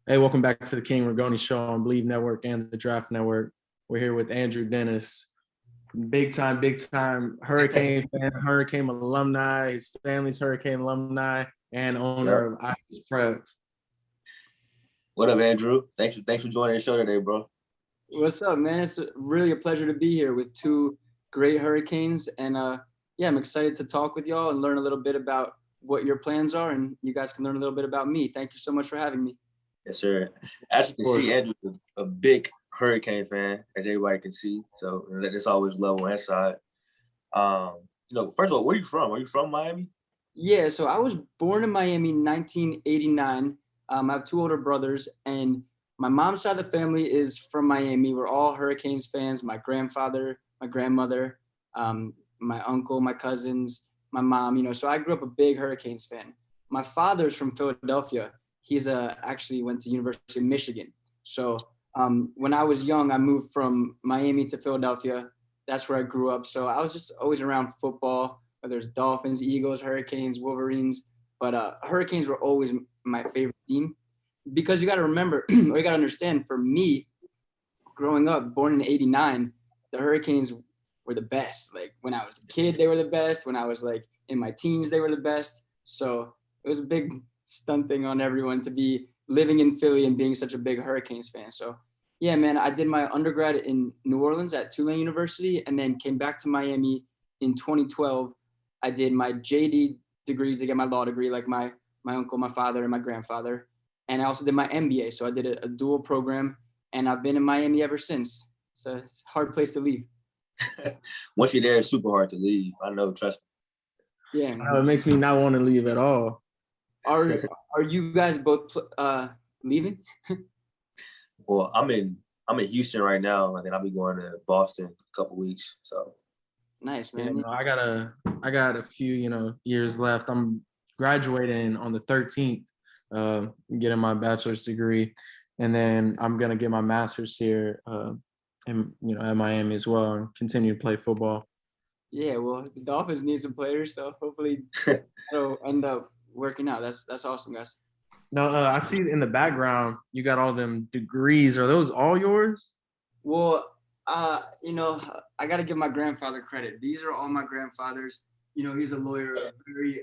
Hey, welcome back to the King Ragone Show on Believe Network and the Draft Network. We're here with Andrew Dennis, big time Hurricane fan, Hurricane alumni. His family's Hurricane alumni and owner of Ibis Preps. What up, Andrew? Thanks for joining the show today, bro. What's up, man? It's really a pleasure to be here with two great Hurricanes, and I'm excited to talk with y'all and learn a little bit about what your plans are, and you guys can learn a little bit about me. Thank you so much for having me. Yes, sir. As you can see, Andrew is a big Hurricane fan, as everybody can see. So there's always love on his side. First of all, where are you from? Are you from Miami? Yeah, so I was born in Miami in 1989. I have two older brothers, and my mom's side of the family is from Miami. We're all Hurricanes fans. My grandfather, my grandmother, my uncle, my cousins, my mom, so I grew up a big Hurricanes fan. My father's from Philadelphia. He's actually went to University of Michigan. So when I was young, I moved from Miami to Philadelphia. That's where I grew up. So I was just always around football, whether it's Dolphins, Eagles, Hurricanes, Wolverines. But Hurricanes were always my favorite team. Because you got to remember, or you got to understand, for me, growing up, born in 89, the Hurricanes were the best. Like when I was a kid, they were the best. When I was like in my teens, they were the best. So it was a big stunt thing on everyone to be living in Philly and being such a big Hurricanes fan. So yeah, man, I did my undergrad in New Orleans at Tulane University and then came back to Miami in 2012. I did my JD degree to get my law degree, like my uncle, my father, and my grandfather. And I also did my MBA. So I did a dual program, and I've been in Miami ever since. So it's a hard place to leave. Once you're there, it's super hard to leave. I know, trust me. Yeah. It makes me not want to leave at all. Are you guys both leaving? Well, I'm in Houston right now, and then I'll be going to Boston in a couple weeks. So nice, man. Yeah, I got a few years left. I'm graduating on the 13th, getting my bachelor's degree, and then I'm gonna get my master's here, at Miami as well, and continue to play football. Yeah, well, the Dolphins need some players, so hopefully it'll end up working out. That's awesome, guys. No, I see in the background you got all them degrees. Are those all yours? Well, I got to give my grandfather credit. These are all my grandfather's. He's a lawyer, a very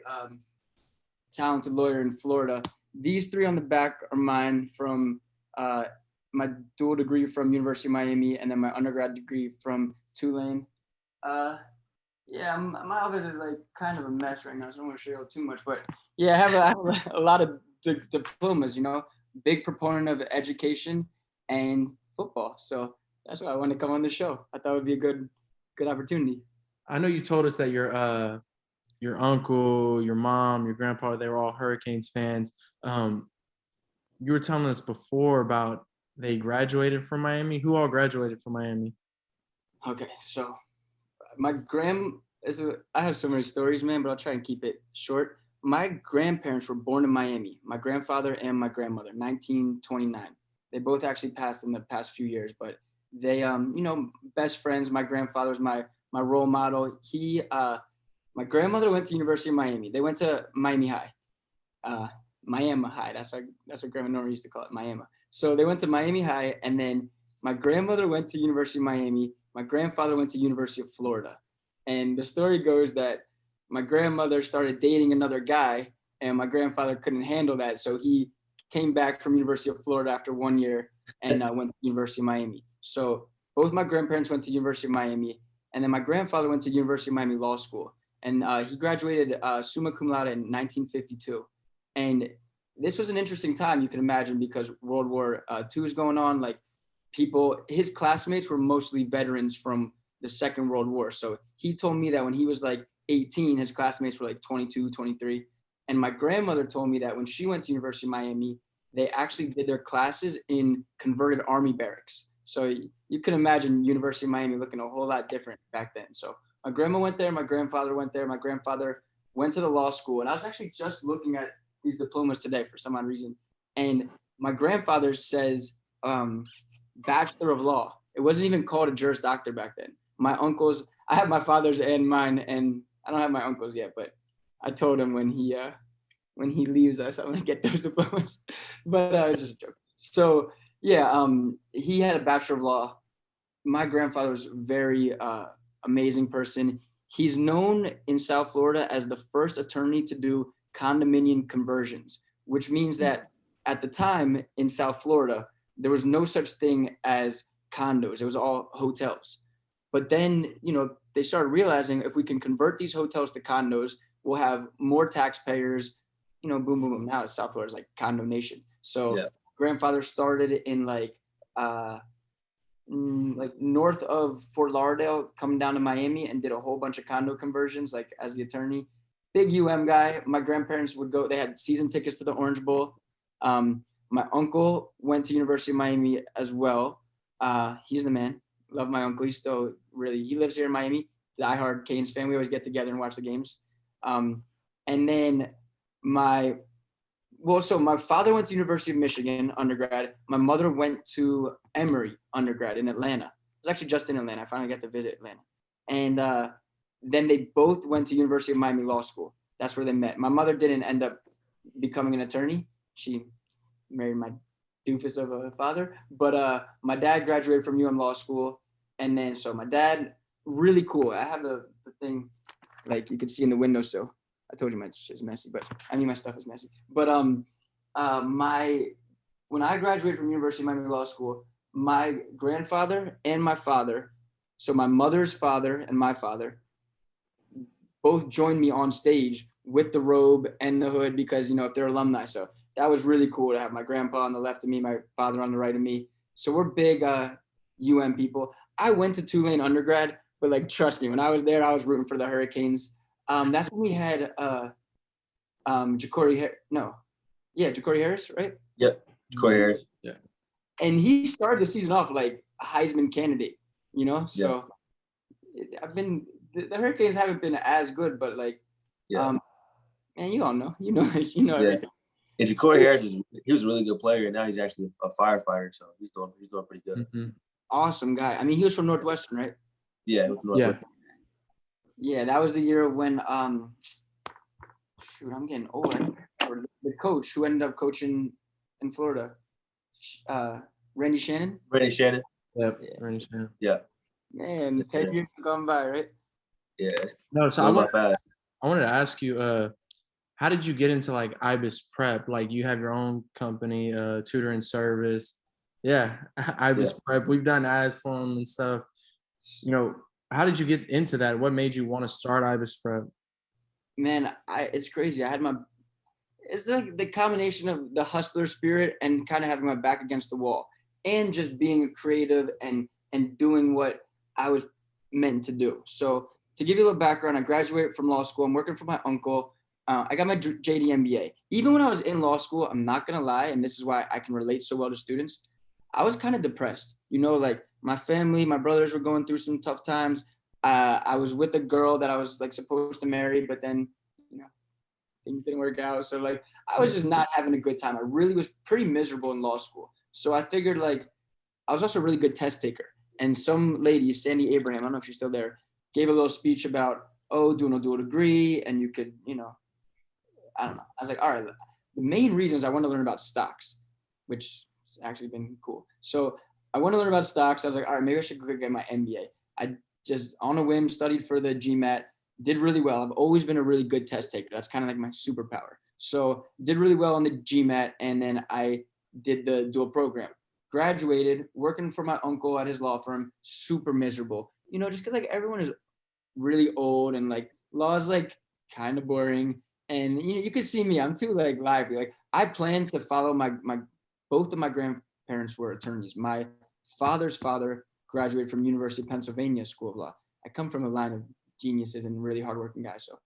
talented lawyer in Florida. These three on the back are mine from my dual degree from University of Miami and then my undergrad degree from Tulane. Yeah, my office is like kind of a mess right now, so I don't want to show you too much. But yeah, I have a lot of diplomas, big proponent of education and football. So that's why I wanted to come on the show. I thought it would be a good opportunity. I know you told us that your uncle, your mom, your grandpa, they were all Hurricanes fans. You were telling us before about they graduated from Miami. Who all graduated from Miami? Okay, so I have so many stories, man, but I'll try and keep it short. My grandparents were born in Miami, my grandfather and my grandmother, 1929. They both actually passed in the past few years, but they, best friends. My grandfather was my role model. My grandmother went to University of Miami. They went to Miami High, Miami High. That's what Grandma Nora used to call it, Miami. So they went to Miami High, and then my grandmother went to University of Miami. My grandfather went to University of Florida. And the story goes that my grandmother started dating another guy, and my grandfather couldn't handle that. So he came back from University of Florida after 1 year and went to University of Miami. So both my grandparents went to University of Miami, and then my grandfather went to University of Miami Law School. And he graduated summa cum laude in 1952. And this was an interesting time, you can imagine, because World War II is going on. Like his classmates were mostly veterans from the Second World War. So he told me that when he was like 18, his classmates were like 22, 23. And my grandmother told me that when she went to University of Miami, they actually did their classes in converted Army barracks. So you can imagine University of Miami looking a whole lot different back then. So my grandma went there, my grandfather went there, my grandfather went to the law school. And I was actually just looking at these diplomas today for some odd reason. And my grandfather says Bachelor of Law. It wasn't even called a Juris Doctor back then. My uncles, I have my father's and mine, and I don't have my uncle's yet, but I told him when he leaves us, I'm going to get those diplomas. But I was just joking. So yeah, he had a Bachelor of Law. My grandfather was very amazing person. He's known in South Florida as the first attorney to do condominium conversions, which means that at the time in South Florida, there was no such thing as condos. It was all hotels. But then, they started realizing if we can convert these hotels to condos, we'll have more taxpayers, boom, boom, boom. Now South Florida's like condo nation. So grandfather started in like north of Fort Lauderdale, coming down to Miami, and did a whole bunch of condo conversions, like as the attorney. Big guy. My grandparents would go. They had season tickets to the Orange Bowl. My uncle went to University of Miami as well. He's the man. Love my uncle. He's still he lives here in Miami. Diehard Canes fan. We always get together and watch the games. And then so my father went to University of Michigan undergrad. My mother went to Emory undergrad in Atlanta. I was actually just in Atlanta. I finally got to visit Atlanta. And then they both went to University of Miami Law School. That's where they met. My mother didn't end up becoming an attorney. She married my doofus of a father. But my dad graduated from UM Law School. And then so my dad, really cool. I have the thing, like you can see in the windowsill. I told you my shit's messy, but my stuff is messy. But when I graduated from University of Miami Law School, my grandfather and my father, so my mother's father and my father, both joined me on stage with the robe and the hood because, if they're alumni. So that was really cool to have my grandpa on the left of me, my father on the right of me. So we're big UM people. I went to Tulane undergrad, but like, trust me, when I was there, I was rooting for the Hurricanes. That's when we had Ja'Cory Harris, right? Yep, Ja'Cory Harris. Yeah. And he started the season off like a Heisman candidate, So the Hurricanes haven't been as good, but like, man, you all know, everything. And Ja'Cory Harris he was a really good player, and now he's actually a firefighter, so he's doing pretty good. Mm-hmm. Awesome guy. I mean, he was from Northwestern, right? Yeah, Yeah, that was the year when I'm getting old. The coach who ended up coaching in Florida, Randy Shannon. Yep, Randy Shannon. Yeah. Man, 10 years have gone by, right? Yeah. No, so I wanted to ask you, how did you get into like Ibis Prep? Like you have your own company, tutoring service. Yeah, Ibis Prep. We've done ads for them and stuff. How did you get into that? What made you want to start Ibis Prep? Man, it's crazy. It's like the combination of the hustler spirit and kind of having my back against the wall and just being creative and doing what I was meant to do. So to give you a little background, I graduated from law school. I'm working for my uncle. I got my JD MBA. Even when I was in law school, I'm not going to lie, and this is why I can relate so well to students, I was kind of depressed. Like my family, my brothers were going through some tough times. I was with a girl that I was like supposed to marry, but then, things didn't work out. So like, I was just not having a good time. I really was pretty miserable in law school. So I figured like, I was also a really good test taker. And some lady, Sandy Abraham, I don't know if she's still there, gave a little speech about, do a dual degree. And you could, I don't know. I was like, all right, the main reason is I want to learn about stocks, which has actually been cool. So I want to learn about stocks. I was like, all right, maybe I should go get my MBA. I just on a whim studied for the GMAT, did really well. I've always been a really good test taker. That's kind of like my superpower. So did really well on the GMAT. And then I did the dual program, graduated, working for my uncle at his law firm, super miserable, just cause like everyone is really old and like law is like kind of boring. And you could see me, I'm too like lively. Like I plan to follow my both of my grandparents were attorneys. My father's father graduated from University of Pennsylvania School of Law. I come from a line of geniuses and really hardworking guys. So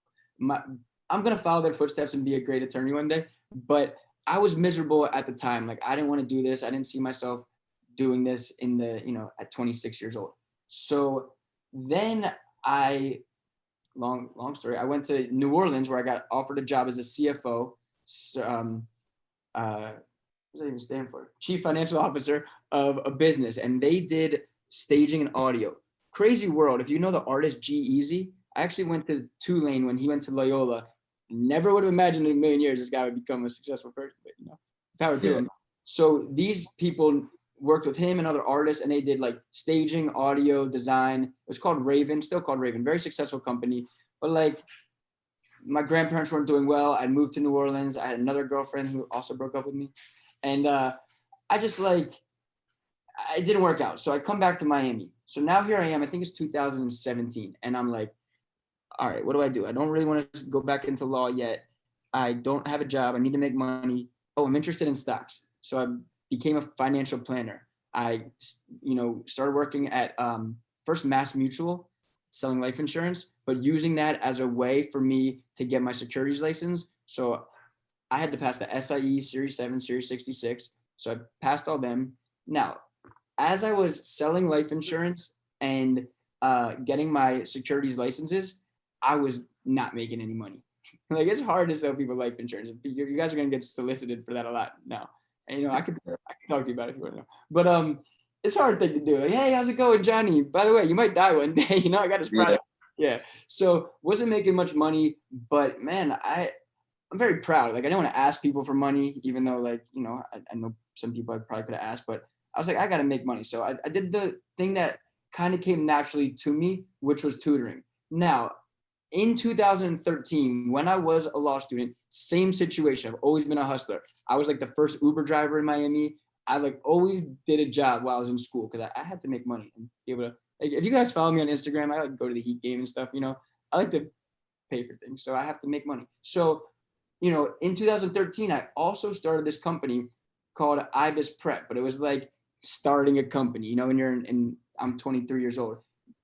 I'm going to follow their footsteps and be a great attorney one day. But I was miserable at the time. Like I didn't want to do this. I didn't see myself doing this in at 26 years old. So then long story, I went to New Orleans where I got offered a job as a CFO. What does that even stand for? Chief Financial Officer of a business. And they did staging and audio. Crazy world. If you know the artist G-Eazy, I actually went to Tulane when he went to Loyola. Never would have imagined in a million years this guy would become a successful person, but power to him. So these people worked with him and other artists, and they did like staging, audio, design. It was called Raven, still called Raven, very successful company. But like my grandparents weren't doing well. I moved to New Orleans. I had another girlfriend who also broke up with me. And I just like, it didn't work out. So I come back to Miami. So now here I am, I think it's 2017. And I'm like, all right, what do I do? I don't really want to go back into law yet. I don't have a job. I need to make money. Oh, I'm interested in stocks. So I became a financial planner. I, started working at first Mass Mutual, selling life insurance, but using that as a way for me to get my securities license. So I had to pass the SIE, Series 7, Series 66. So I passed all them. Now, as I was selling life insurance and getting my securities licenses, I was not making any money. Like, it's hard to sell people life insurance. You guys are going to get solicited for that a lot now. And, I could talk to you about it if you want to know. But it's a hard thing to do. Like, hey, how's it going, Johnny? By the way, you might die one day. I got this product. Yeah. So wasn't making much money, but man, I'm very proud. Like, I didn't want to ask people for money, even though I know some people I probably could have asked, but I was like, I got to make money. So I did the thing that kind of came naturally to me, which was tutoring. Now, in 2013, when I was a law student, same situation. I've always been a hustler. I was like the first Uber driver in Miami. I like always did a job while I was in school because I had to make money and be able to, like, if you guys follow me on Instagram, I like go to the Heat game and stuff, I like to pay for things. So I have to make money. So, in 2013, I also started this company called Ibis Prep, but it was like starting a company, when you're I'm 23 years old,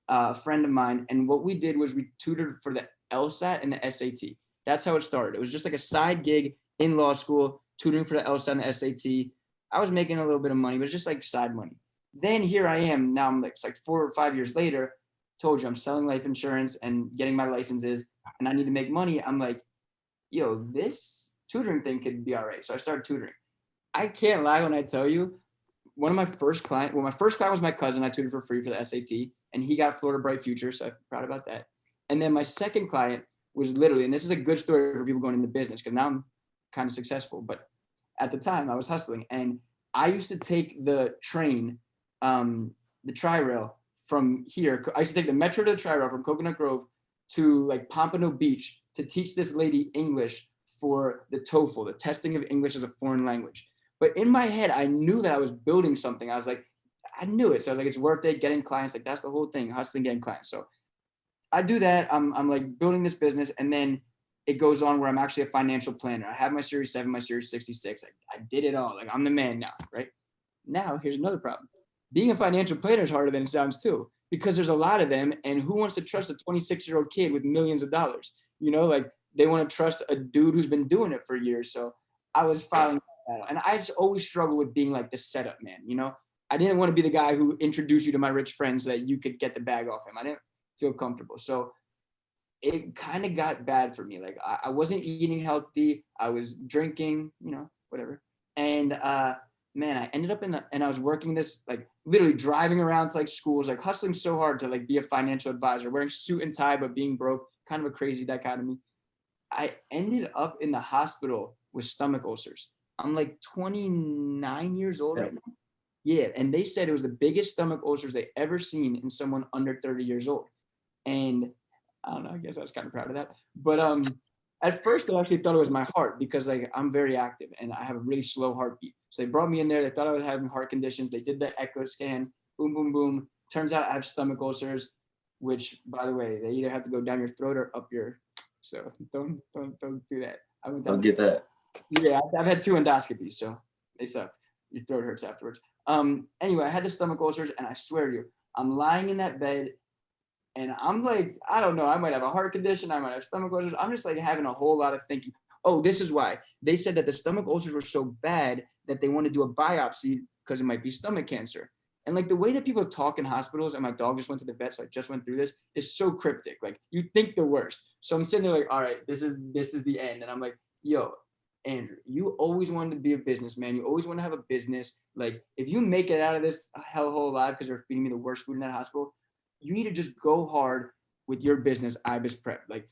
a friend of mine. And what we did was we tutored for the LSAT and the SAT. That's how it started. It was just like a side gig in law school, tutoring for the LSAT and the SAT. I was making a little bit of money, but it's just like side money. Then here I am. Now I'm like 4 or 5 years later, told you I'm selling life insurance and getting my licenses and I need to make money. I'm like, yo, this tutoring thing could be all right. So I started tutoring. I can't lie when I tell you, my first client was my cousin. I tutored for free for the SAT, and he got Florida Bright Future, so I'm proud about that. And then my second client was literally, and this is a good story for people going into business, because now I'm kind of successful, but at the time I was hustling, and I used to take the train, the Tri-Rail from here. I used to take the Metro to the Tri-Rail from Coconut Grove to like Pompano Beach to teach this lady English for the TOEFL, the testing of English as a foreign language. But in my head, I knew that I was building something. I was like, I knew it. So I was like, it's worth it, getting clients. Like, that's the whole thing, hustling, getting clients. So I do that. I'm like building this business. And then it goes on where I'm actually a financial planner. I have my Series 7, my Series 66. I did it all. Like, I'm the man now, right? Now, here's another problem. Being a financial planner is harder than it sounds too, because there's a lot of them. And who wants to trust a 26-year-old kid with millions of dollars? Like, they want to trust a dude who's been doing it for years. So I was filing battle. And I just always struggle with being like the setup man, I didn't want to be the guy who introduced you to my rich friend so that you could get the bag off him. I didn't feel comfortable. So it kind of got bad for me. Like, I wasn't eating healthy. I was drinking, whatever. And man, I ended up and I was working this, like literally driving around to like schools, like hustling so hard to like be a financial advisor, wearing suit and tie, but being broke, kind of a crazy dichotomy. I ended up in the hospital with stomach ulcers. I'm like 29 years old right now. Yeah. And they said it was the biggest stomach ulcers they ever seen in someone under 30 years old. And I don't know, I guess I was kind of proud of that. But at first they actually thought it was my heart because like I'm very active and I have a really slow heartbeat. So they brought me in there. They thought I was having heart conditions. They did the echo scan, boom, boom, boom. Turns out I have stomach ulcers, which by the way, they either have to go down your throat or up your, so don't do that. Don't get that. Yeah, I've had 2 endoscopies, so they sucked. Your throat hurts afterwards. Anyway, I had the stomach ulcers, and I swear to you, I'm lying in that bed, and I'm like, I don't know, I might have a heart condition, I might have stomach ulcers. I'm just like having a whole lot of thinking. Oh, this is why. They said that the stomach ulcers were so bad that they want to do a biopsy because it might be stomach cancer. And like the way that people talk in hospitals, and my dog just went to the vet, so I just went through this, is so cryptic. Like, you think the worst. So I'm sitting there like, all right, this is the end. And I'm like, yo, Andrew, you always wanted to be a businessman. You always want to have a business. Like, if you make it out of this hellhole alive because they're feeding me the worst food in that hospital, you need to just go hard with your business, Ibis Prep. Like,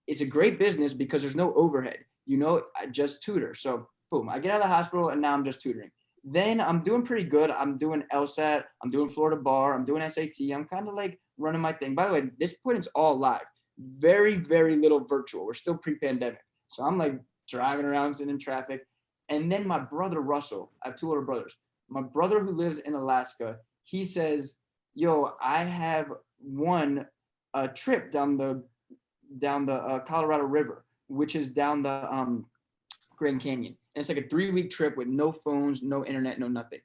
it's a great business because there's no overhead. I just tutor. So Boom. I get out of the hospital and now I'm just tutoring. Then I'm doing pretty good. I'm doing LSAT. I'm doing Florida Bar. I'm doing SAT. I'm kind of like running my thing. By the way, at this point, it's all live. Very, very little virtual. We're still pre-pandemic. So I'm like driving around, sitting in traffic. And then my brother, Russell, I have two older brothers. My brother who lives in Alaska, he says, yo, I have won a trip down the Colorado River, which is down the Grand Canyon. And it's like a 3-week trip with no phones, no internet, no nothing.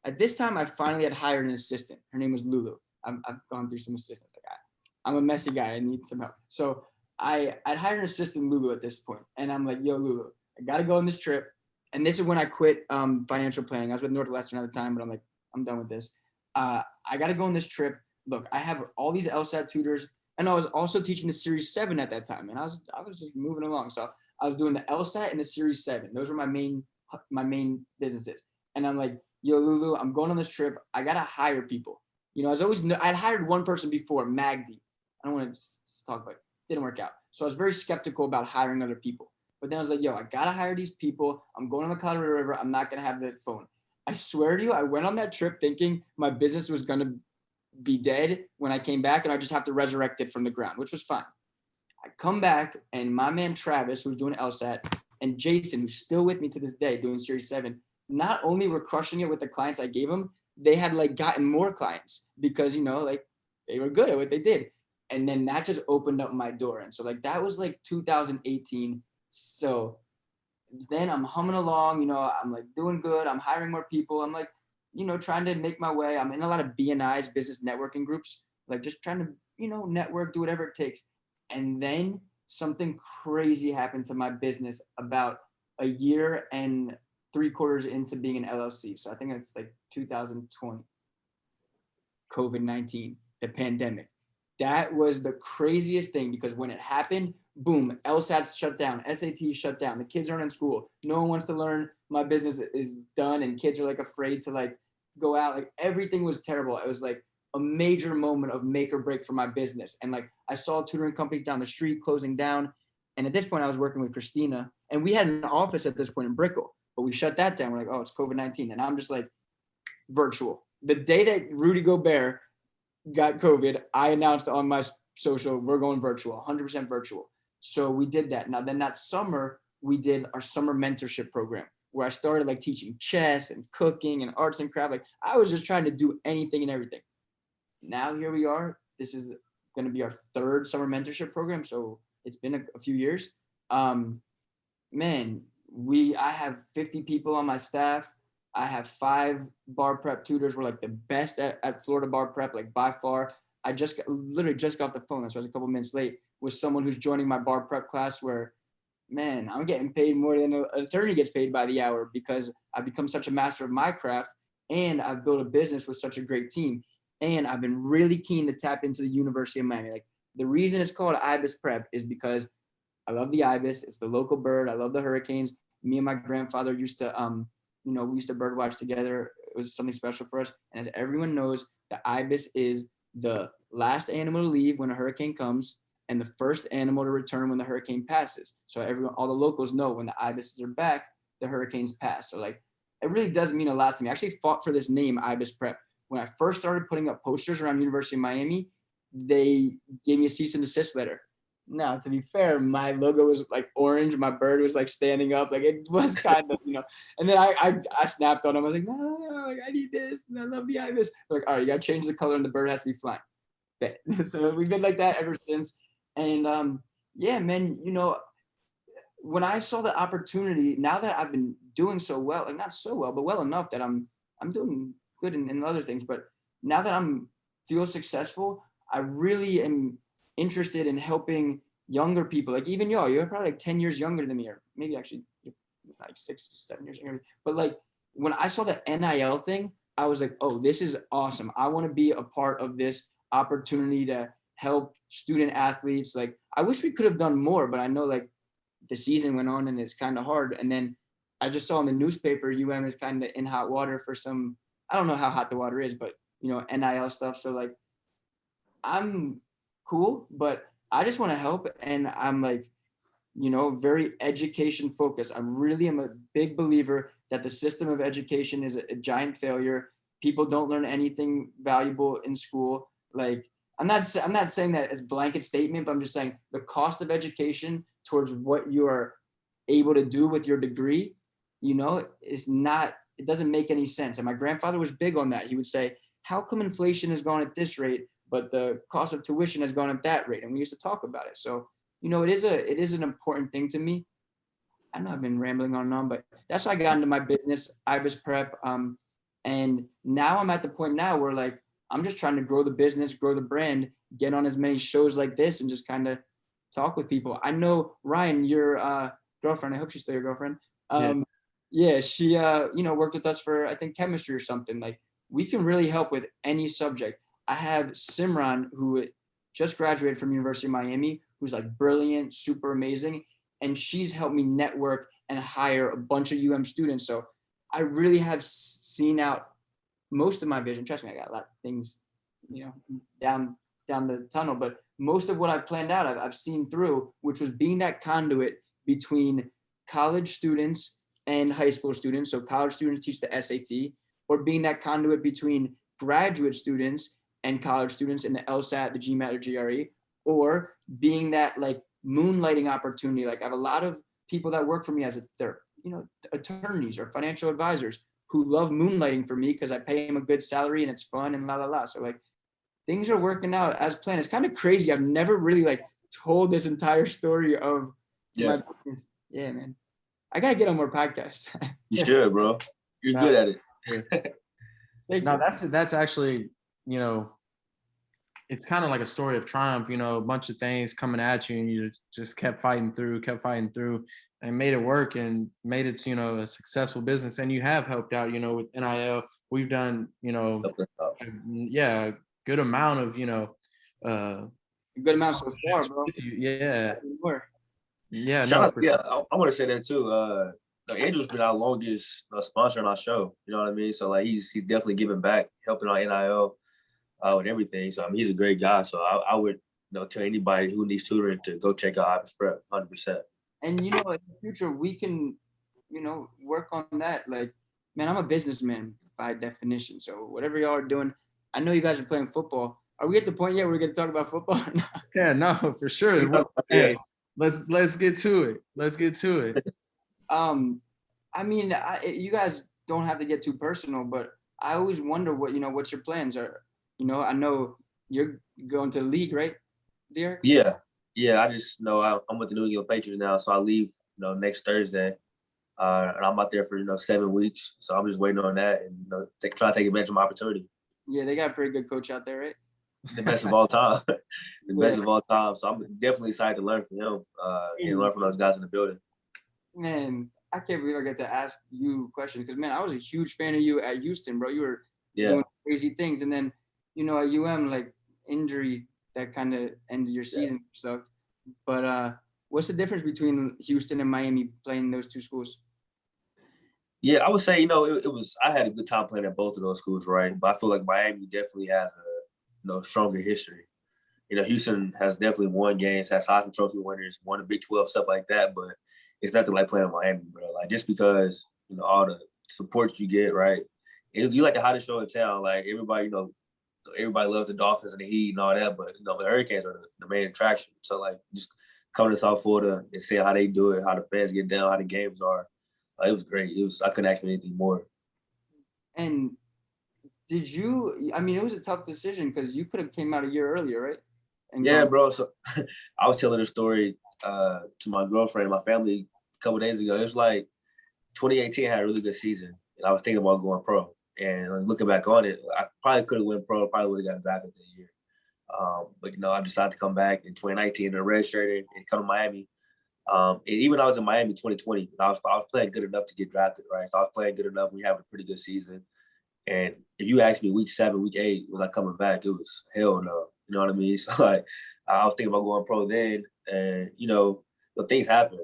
At this time, I finally had hired an assistant. Her name was Lulu. I've gone through some assistants. Like I'm a messy guy. I need some help. So I'd hired an assistant, Lulu, at this point. And I'm like, yo, Lulu, I got to go on this trip. And this is when I quit financial planning. I was with Northwestern at the time, but I'm like, I'm done with this. I got to go on this trip. Look, I have all these LSAT tutors. And I was also teaching the Series 7 at that time. And I was just moving along. So I was doing the LSAT and the Series 7. Those were my main businesses. And I'm like, yo, Lulu, I'm going on this trip. I got to hire people. You know, I'd hired one person before, Magdi. I don't want to just talk about it. Didn't work out. So I was very skeptical about hiring other people. But then I was like, yo, I got to hire these people. I'm going on the Colorado River. I'm not going to have the phone. I swear to you, I went on that trip thinking my business was going to be dead when I came back and I just have to resurrect it from the ground, which was fine. I come back and my man Travis, who's doing LSAT, and Jason, who's still with me to this day doing Series 7, not only were crushing it with the clients I gave them, they had like gotten more clients because, you know, like they were good at what they did. And then that just opened up my door. And so like that was like 2018. So then I'm humming along, you know, I'm like doing good. I'm hiring more people. I'm like, you know, trying to make my way. I'm in a lot of BNI's, business networking groups, like just trying to, you know, network, do whatever it takes. And then something crazy happened to my business about a year and 3/4 into being an LLC. So I think it's like 2020, COVID-19, the pandemic. That was the craziest thing because when it happened, boom, LSAT's shut down, SAT shut down. The kids aren't in school. No one wants to learn. My business is done and kids are like afraid to like go out. Like everything was terrible. It was like a major moment of make or break for my business. And like I saw tutoring companies down the street closing down. And at this point I was working with Christina and we had an office at this point in Brickell, but we shut that down. We're like, oh, it's COVID-19. And I'm just like virtual. The day that Rudy Gobert got COVID, I announced on my social, we're going virtual, 100% virtual. So we did that. Now then that summer, we did our summer mentorship program where I started like teaching chess and cooking and arts and craft. Like I was just trying to do anything and everything. Now here we are. This is going to be our 3rd summer mentorship program. So it's been a few years. Man, I have 50 people on my staff. I have 5 bar prep tutors. We're like the best at Florida bar prep, like by far. I literally just got off the phone. So I was a couple minutes late with someone who's joining my bar prep class where, man, I'm getting paid more than an attorney gets paid by the hour because I've become such a master of my craft and I've built a business with such a great team. And I've been really keen to tap into the University of Miami. Like the reason it's called Ibis Prep is because I love the ibis. It's the local bird. I love the hurricanes. Me and my grandfather used to, we used to bird watch together. It was something special for us. And as everyone knows, the ibis is the last animal to leave when a hurricane comes and the first animal to return when the hurricane passes. So all the locals know when the ibises are back, the hurricanes pass. So like, it really does mean a lot to me. I actually fought for this name, Ibis Prep. When I first started putting up posters around University of Miami, they gave me a cease and desist letter. Now, to be fair, my logo was like orange. My bird was like standing up. Like it was kind of, and then I snapped on them. I was like, no, like I need this. And I love the ibis. They're like, all right, you got to change the color and the bird has to be flying. So we've been like that ever since. And yeah, man, when I saw the opportunity, now that I've been doing so well, like not so well, but well enough that I'm doing good in other things. But now that feel successful, I really am interested in helping younger people. Like even you're probably like 10 years younger than me, or maybe actually like 6 or 7 years younger. But like when I saw the NIL thing, I was like, oh, this is awesome. I want to be a part of this opportunity to help student athletes. Like I wish we could have done more, but I know like the season went on and it's kind of hard. And then I just saw in the newspaper, UM is kind of in hot water for some, I don't know how hot the water is, but NIL stuff. So like, I'm cool, but I just want to help. And I'm like, very education focused. I really am a big believer that the system of education is a giant failure. People don't learn anything valuable in school. Like, I'm not saying that as blanket statement, but I'm just saying the cost of education towards what you are able to do with your degree, is not, it doesn't make any sense. And my grandfather was big on that. He would say, how come inflation has gone at this rate, but the cost of tuition has gone at that rate? And we used to talk about it. So, it is an important thing to me. I know I've been rambling on and on, but that's how I got into my business, Ibis Prep. And now I'm at the point now where like, I'm just trying to grow the business, grow the brand, get on as many shows like this and just kind of talk with people. I know, Ryan, your girlfriend, I hope she's still your girlfriend. Yeah, she, worked with us for, I think, chemistry or something. Like, we can really help with any subject. I have Simran, who just graduated from University of Miami, who's like brilliant, super amazing. And she's helped me network and hire a bunch of students. So I really have seen out most of my vision. Trust me, I got a lot of things, down the tunnel, but most of what I've planned out, I've seen through, which was being that conduit between college students and high school students. So college students teach the SAT, or being that conduit between graduate students and college students in the LSAT, the GMAT, or GRE, or being that like moonlighting opportunity. Like, I have a lot of people that work for me as they're, attorneys or financial advisors who love moonlighting for me because I pay them a good salary and it's fun and la la la. So like, things are working out as planned. It's kind of crazy. I've never really like told this entire story of my business. Yeah, man. I gotta get on more podcasts. You should, bro. You're good at it. No, that's actually, it's kind of like a story of triumph, a bunch of things coming at you and you just kept fighting through and made it work and made it to, a successful business. And you have helped out, with NIL. We've done, good amount of, good amount so far, bro. Yeah. Yeah. I want to say that too. Andrew's been our longest sponsor on our show. You know what I mean? So like, he's definitely giving back, helping out NIL with everything. So I mean, he's a great guy. So I would tell anybody who needs tutoring to go check out Ibis Prep 100%. And in the future we can, work on that. Like, man, I'm a businessman by definition. So whatever y'all are doing, I know you guys are playing football. Are we at the point yet where we're gonna talk about football? Yeah, no, for sure. Hey, let's get to it. Let's get to it. I mean, you guys don't have to get too personal, but I always wonder what your plans are. I know you're going to the league, right, Derek? Yeah. I just know I'm with the New England Patriots now, so I leave next Thursday, and I'm out there for 7 weeks. So I'm just waiting on that and try to take advantage of my opportunity. Yeah, they got a pretty good coach out there, right? The best of all time. Best of all time. So I'm definitely excited to learn from him and learn from those guys in the building. Man, I can't believe I get to ask you questions because, man, I was a huge fan of you at Houston, bro. You were doing crazy things. And then, at like injury that kind of ended your season sucked. But what's the difference between Houston and Miami playing those two schools? Yeah, I would say, it was, I had a good time playing at both of those schools, right? But I feel like Miami definitely has a stronger history. Houston has definitely won games, has Heisman Trophy winners, won the Big 12, stuff like that. But it's nothing like playing in Miami, bro. Like, just because, all the support you get, right? You like the hottest show in town. Like, everybody, everybody loves the Dolphins and the Heat and all that. But, the Hurricanes are the main attraction. So, like, just coming to South Florida and seeing how they do it, how the fans get down, how the games are. It was great. I couldn't ask for anything more. And it was a tough decision because you could have came out a year earlier, right? Yeah, bro. So I was telling a story to my girlfriend and my family a couple of days ago. It was like 2018 had a really good season, and I was thinking about going pro. And looking back on it, I probably could have went pro. Probably would have gotten drafted that year. But I decided to come back in 2019 and redshirt and come to Miami. And even I was in Miami 2020, I was playing good enough to get drafted, right? So I was playing good enough. We having a pretty good season. And if you asked me week 7, week 8, was I coming back? It was hell no. You know what I mean? So like, I was thinking about going pro then, and things happen.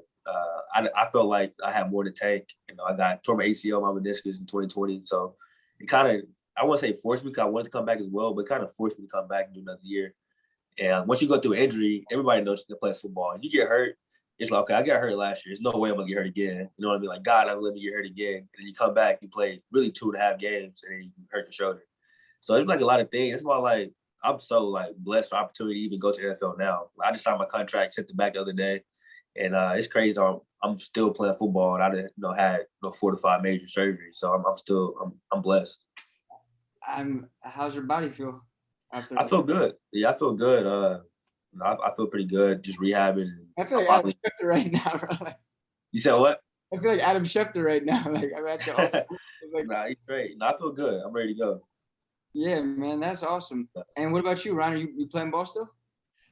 I felt like I had more to take. I tore my ACL, my meniscus in 2020. So it kind of, I wouldn't say forced me because I wanted to come back as well, but it kind of forced me to come back and do another year. And once you go through an injury, everybody knows you can play football. And you get hurt, it's like, okay, I got hurt last year. There's no way I'm gonna get hurt again. You know what I mean? Like, God, I'm let me get hurt again. And then you come back, you play really 2.5 games, and then you hurt your shoulder. So it's like a lot of things. It's more like I'm so like blessed for opportunity to even go to the NFL now. I just signed my contract, sent it back the other day, and it's crazy. I'm still playing football, and I didn't had 4 to 5 major surgeries. So I'm blessed. How's your body feel after? I feel good. Yeah, I feel good. I feel pretty good. Just rehabbing. I feel like Adam Schefter right now, bro. You said what? I feel like Adam Schefter right now. Like I'm at the like, nah, he's great. Nah, I feel good. I'm ready to go. Yeah, man, that's awesome. And what about you, Ryan? Are you playing ball still?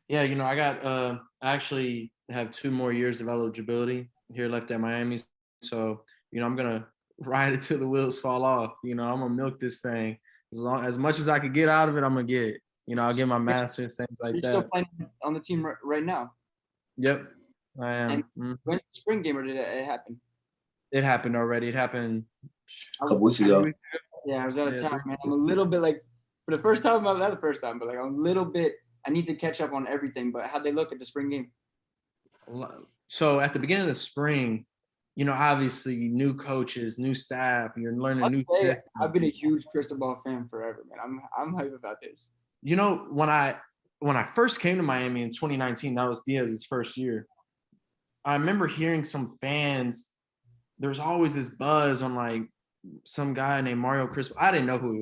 Yeah, I got I actually have 2 more years of eligibility here left at Miami. So, I'm gonna ride it till the wheels fall off. I'm gonna milk this thing. As much as I could get out of it, I'm gonna get. I'll get my master's, things like that. You're still playing on the team right now? Yep, I am. And when spring game, or did it happen? It happened already. It happened a couple weeks ago. Yeah, I was out of town, man. I'm a little bit like, for the first time, not the first time, but like I'm a little bit, I need to catch up on everything. But how'd they look at the spring game? So at the beginning of the spring, obviously new coaches, new staff, you're learning new systems. I've been a huge Cristobal fan forever, man. I'm hyped about this. When I first came to Miami in 2019, that was Diaz's first year. I remember hearing some fans, there's always this buzz on like some guy named Mario Cristobal. I didn't know who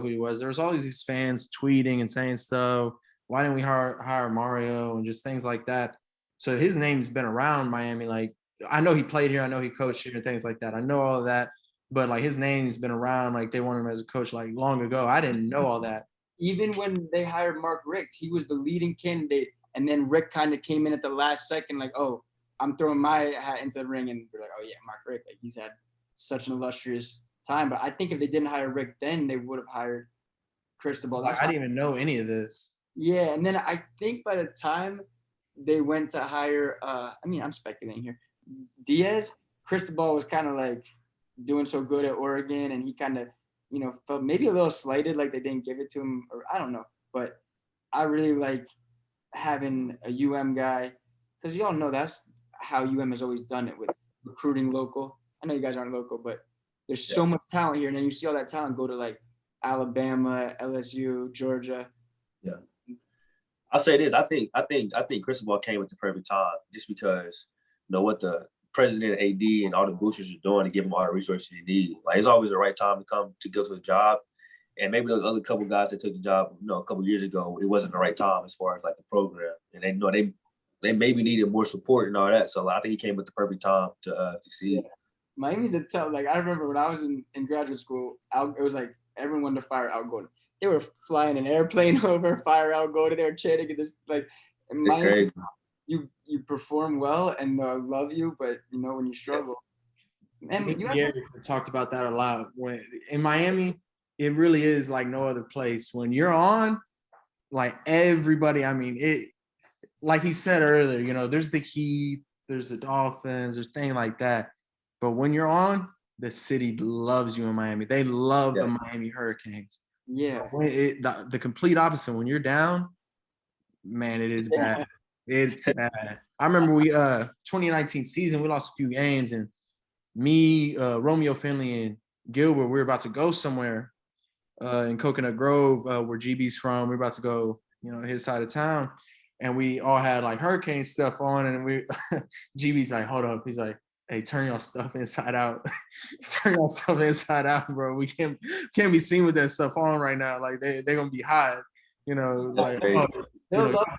he was. There was always these fans tweeting and saying stuff. Why didn't we hire Mario and just things like that? So his name's been around Miami. Like, I know he played here. I know he coached here and things like that. I know all of that. But like his name's been around. Like they wanted him as a coach like long ago. I didn't know all that. Even when they hired Mark Richt, he was the leading candidate. And then Rick kind of came in at the last second, like, oh, I'm throwing my hat into the ring. And we're like, oh yeah, Mark Richt. Like he's had such an illustrious time. But I think if they didn't hire Rick then, they would have hired Cristobal. I didn't even know any of this. Yeah, and then I think by the time they went to hire, I'm speculating here, Diaz, Cristobal was kind of like doing so good at Oregon, and he kind of, felt maybe a little slighted, like they didn't give it to him, or I don't know. But I really like having a guy, because y'all know that's how has always done it with recruiting local. I know you guys aren't local, but there's so much talent here, and then you see all that talent go to like Alabama, LSU, Georgia. Yeah. I'll say this. I think Cristobal came at the perfect time, just because what the president, AD, and all the boosters are doing to give him all the resources he needs. Like it's always the right time to come to go to the job. And maybe those other couple guys that took the job, a couple years ago, it wasn't the right time as far as like the program. And they maybe needed more support and all that. So I think he came at the perfect time to see it. Miami's a tough. Like I remember when I was in graduate school, it was like everyone wanted to fire Ragone. They were flying an airplane over, fire Ragone. They were chanting, and just like, Miami, you perform well and love you, but when you struggle. And we talked about that a lot. When in Miami, it really is like no other place. When you're on, like everybody, it like he said earlier, there's the Heat, there's the Dolphins, there's things like that. But when you're on, the city loves you in Miami. They love the Miami Hurricanes. Yeah. The complete opposite. When you're down, man, it is bad. It's bad. I remember 2019 season, we lost a few games, and me, Romeo Finley, and Gilbert, we were about to go somewhere in Coconut Grove, where GB's from. We were about to go, his side of town, and we all had like hurricane stuff on, and GB's like, hold up. He's like, hey, turn your stuff inside out. Turn your stuff inside out, bro. We can't be seen with that stuff on right now. Like they're gonna be hot, like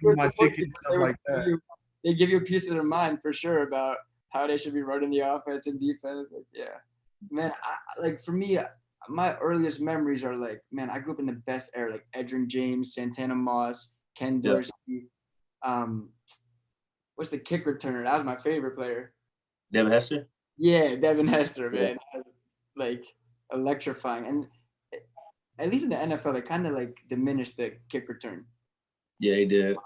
my tickets, stuff like that. They give you a piece of their mind for sure about how they should be running the offense and defense. Like, yeah, man. For me, my earliest memories are like, man, I grew up in the best era, like Edgerrin James, Santana Moss, Ken Dorsey. What's the kick returner? That was my favorite player. Devin Hester? Yeah, Devin Hester, man. Yeah. Like electrifying. And at least in the NFL, they kind of like diminished the kick return. Yeah, they did.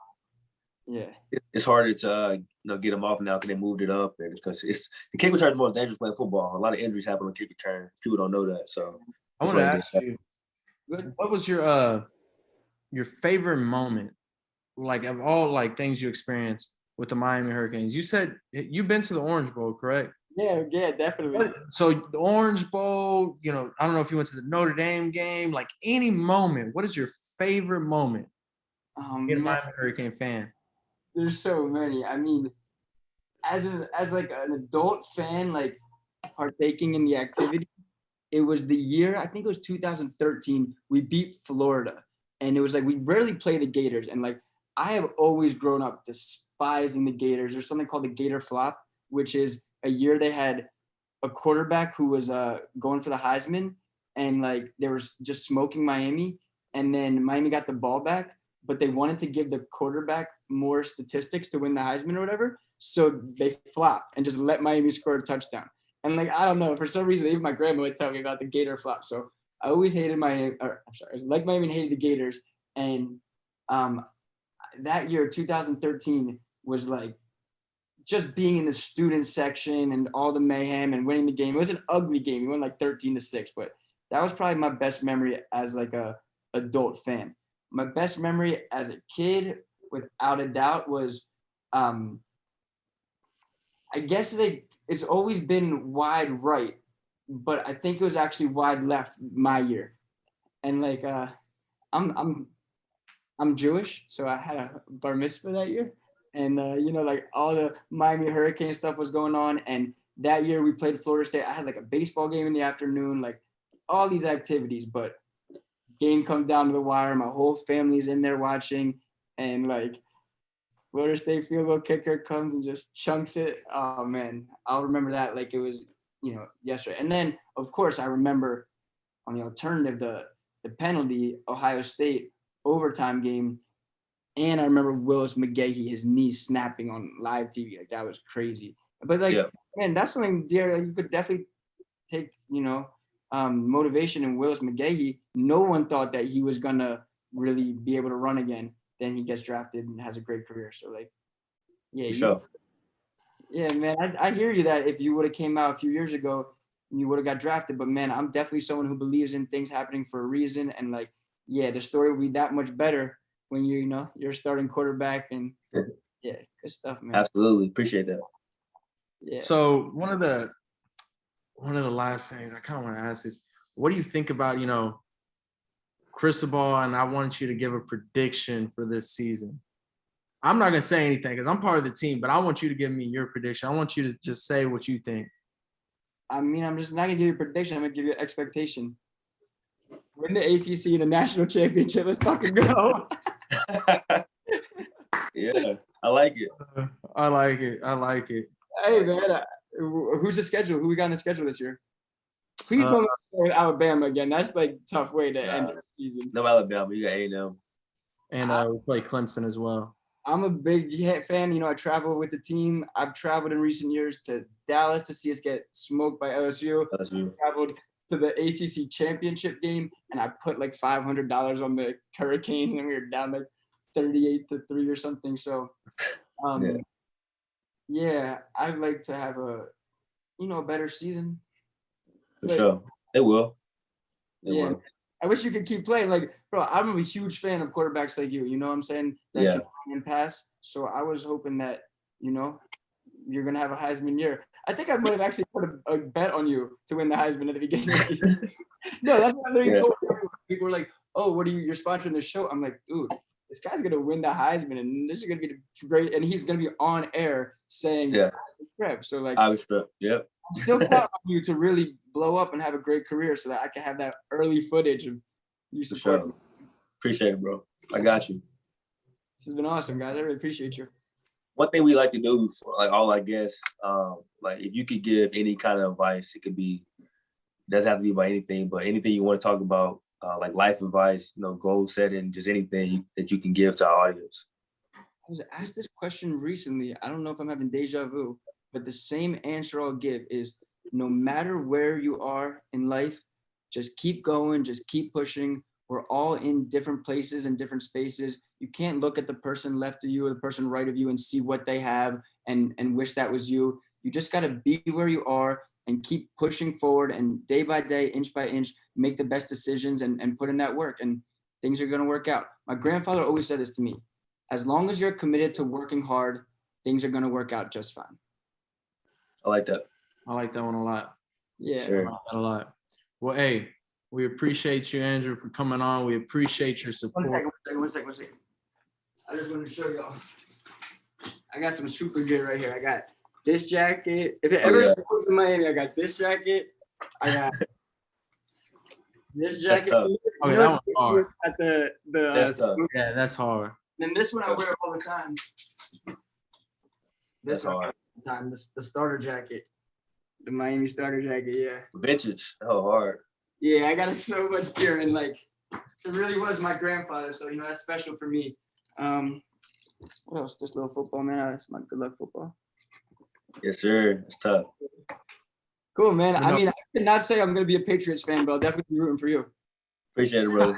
Yeah. It's harder to get them off now because they moved it up, and because the kick return is more dangerous playing football. A lot of injuries happen on kick return. People don't know that. So I want to ask you, what was your favorite moment, like of all like things you experienced? with the Miami Hurricanes. You said you've been to the Orange Bowl, correct? Yeah, definitely. So the Orange Bowl, you know, I don't know if you went to the Notre Dame game, like any moment. What is your favorite moment being a Man, Miami Hurricane fan? there's so many. I mean, as like an adult fan, like partaking in the activity, it was the year, I think it was 2013, we beat Florida. And it was like, we rarely play the Gators. And like, I have always grown up despising the Gators. There's something called the Gator Flop, which is a year they had a quarterback who was going for the Heisman, and like they were just smoking Miami. And then Miami got the ball back, but they wanted to give the quarterback more statistics to win the Heisman or whatever. So they flopped and just let Miami score a touchdown. And like, I don't know, for some reason, even my grandma would tell me about the Gator flop. So I always hated Miami, or I'm sorry, like Miami and hated the Gators. And that year, 2013, was like just being in the student section and all the mayhem and winning the game. It was an ugly game. We won like 13-6, but that was probably my best memory as like a adult fan. My best memory as a kid, without a doubt, was I guess it's always been wide right, but I think it was actually wide left my year. And like I'm Jewish, so I had a bar mitzvah that year. And you know, like all the Miami Hurricane stuff was going on. And that year we played Florida State. I had like a baseball game in the afternoon, like all these activities, but game comes down to the wire. My whole family's in there watching, and like Florida State field goal kicker comes and just chunks it. Oh man, I'll remember that like it was, you know, yesterday. And then of course I remember on the alternative, the penalty, Ohio State overtime game. And I remember Willis McGahee, his knee snapping on live TV. Like that was crazy. But like, man, that's something, dear, you could definitely take, you know, motivation in Willis McGahee. No one thought that he was gonna really be able to run again. Then he gets drafted and has a great career. So like, yeah, yeah, man, I hear you that if you would have came out a few years ago, you would have got drafted. But man, I'm definitely someone who believes in things happening for a reason. And like, yeah, the story will be that much better when you know, you're starting quarterback. And yeah, good stuff, man. Absolutely. Appreciate that. Yeah. So one of the last things I kind of want to ask is, what do you think about, you know, Cristobal? And I want you to give a prediction for this season. I'm not going to say anything because I'm part of the team, but I want you to give me your prediction. I want you to just say what you think. I mean, I'm just not going to give you a prediction. I'm going to give you an expectation. Win the ACC and the national championship. Let's fucking go. Yeah, I like it. I like it. I like it. Hey, man, who's the schedule? Who we got on the schedule this year? Please don't go with Alabama again. That's like a tough way to end the season. No Alabama. You got A&M. And we play Clemson as well. I'm a big fan. You know, I travel with the team. I've traveled in recent years to Dallas to see us get smoked by LSU. I traveled to the ACC championship game, and I put like $500 on the Hurricanes, and we were down like 38-3 or something. So, yeah, I'd like to have a better season. For sure. They will. They will. I wish you could keep playing. Like, bro, I'm a huge fan of quarterbacks like you. You know what I'm saying? That can run and pass. So I was hoping that, you know, you're going to have a Heisman year. I think I might have actually put a bet on you to win the Heisman at the beginning of the season. No, that's what I literally told people. People were like, oh, you're sponsoring the show? I'm like, dude, this guy's going to win the Heisman, and this is going to be great. And he's going to be on air saying, Prep. So, like, Ibis Preps. Yep. I'm still counting on you to really blow up and have a great career so that I can have that early footage of you supporting. Sure. Appreciate it, bro. I got you. This has been awesome, guys. I really appreciate you. One thing we like to do for like all our guests, like if you could give any kind of advice, it could be, doesn't have to be about anything, but anything you want to talk about, like life advice, you know, goal setting, just anything that you can give to our audience. I was asked this question recently. I don't know if I'm having deja vu, but the same answer I'll give is no matter where you are in life, just keep going, just keep pushing. We're all in different places and different spaces. You can't look at the person left of you or the person right of you and see what they have and wish that was you. You just got to be where you are and keep pushing forward, and day by day, inch by inch, make the best decisions and put in that work, and things are going to work out. My grandfather always said this to me: as long as you're committed to working hard, things are gonna work out just fine. I like that. I like that one a lot. Yeah. Sure. I like that a lot. Well, hey, we appreciate you, Andrew, for coming on. We appreciate your support. One second. I just want to show y'all. I got some super gear right here. I got this jacket. If it ever goes to Miami, I got this jacket. I got this jacket. Okay, that one's hard. At the Yeah, that's hard. then this one I wear all the time. This That's one hard. all the time. The starter jacket. The Miami starter jacket, yeah. Vintage. Oh, hard. Yeah, I got so much gear, and like it really was my grandfather, so that's special for me. What else? This little football, man. That's my good luck football. Yes, sir. It's tough. Cool, man. I mean, I could not say I'm gonna be a Patriots fan, but I'll definitely be rooting for you. Appreciate it, brother.